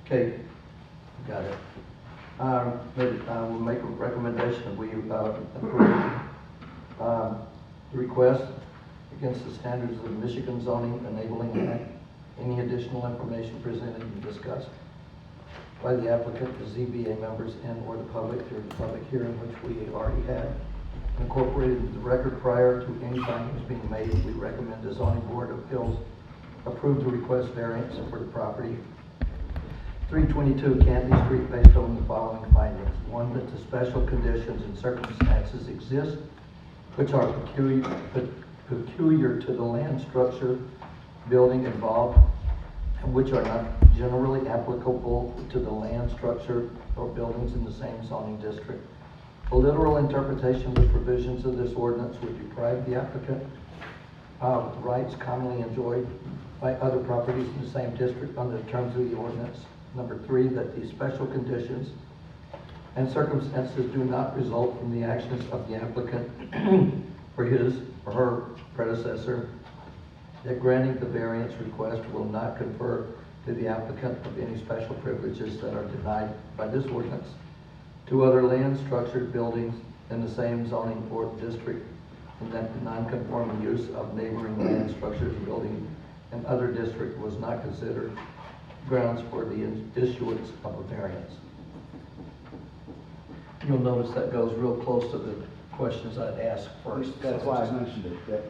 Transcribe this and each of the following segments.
Okay, got it. I will make a recommendation that we approve the request against the standards of Michigan zoning enabling any additional information presented and discussed by the applicant, the ZBA members, and or the public through the public hearing, which we already had. Incorporated into the record prior to any findings being made, we recommend the zoning board of appeals approve the request variance for the property 322 Candy Street based on the following findings. One, that the special conditions and circumstances exist which are peculiar to the land structure building involved and which are not generally applicable to the land structure or buildings in the same zoning district. A literal interpretation of the provisions of this ordinance would deprive the applicant of rights commonly enjoyed by other properties in the same district under the terms of the ordinance. Number 3, that the special conditions and circumstances do not result from the actions of the applicant or his or her predecessor. That granting the variance request will not confer to the applicant of any special privileges that are denied by this ordinance to other land structured buildings in the same zoning or district, and that the non-conforming use of neighboring land structures building in other district was not considered grounds for the issuance of a variance. You'll notice that goes real close to the questions I'd asked first. That's why I mentioned it. Is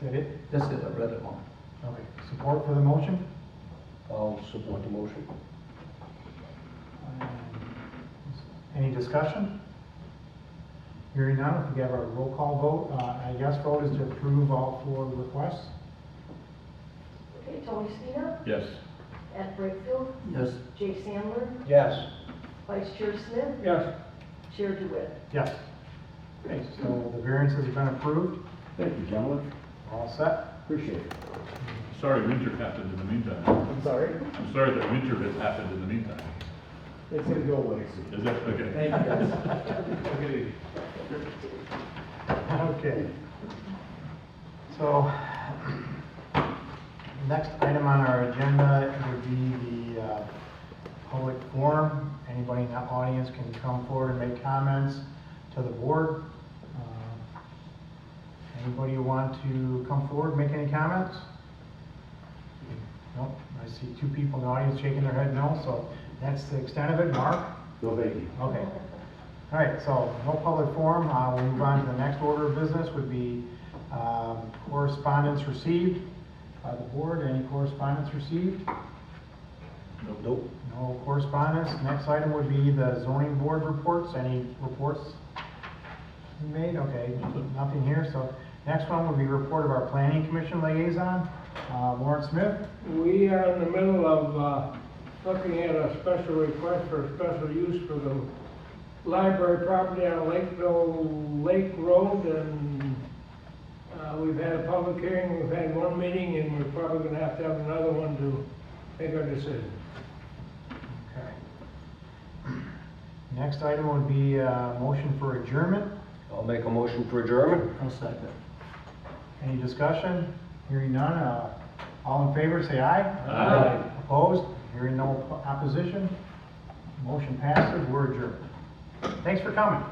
that it? That's it, I read it all. Okay. Support for the motion? I'll support the motion. Any discussion? Hearing none, if we have a roll call vote, a yes vote is to approve all 4 requests. Okay, Tony Spina, Yes. Ed Brakefield, Yes. Jay Sandler, Yes. Vice Chair Smith, Yes. Chair DeWitt. Yes. Okay, so the variances have been approved. Thank you, gentlemen. All set. Appreciate it. Sorry winter happened in the meantime. I'm sorry. I'm sorry that winter has happened in the meantime. It's gonna go away soon. Is that okay? Thank you, guys. Take it easy. Okay. So, next item on our agenda would be the public forum. Anybody in the audience can come forward and make comments to the board. Anybody who want to come forward, make any comments? Nope, I see 2 people in the audience shaking their head no, so that's the extent of it. Mark? No, thank you. Okay. All right, so no public forum. We'll move on to the next order of business would be correspondence received by the board. Any correspondence received? Nope. No correspondence. Next item would be the zoning board reports. Any reports made? Okay, nothing here. So next one would be report of our planning commission liaison, Warren Smith. We are in the middle of looking at a special request for a special use for the library property on Lakeville Lake Road, and we've had a public hearing, we've had 1 meeting, and we're probably going to have another one to make our decision. Okay. Next item would be motion for adjournment. I'll make a motion for adjournment. I'll second. Any discussion? Hearing none, all in favor say aye. Aye. Opposed? Hearing no opposition, motion passes, we're adjourned. Thanks for coming.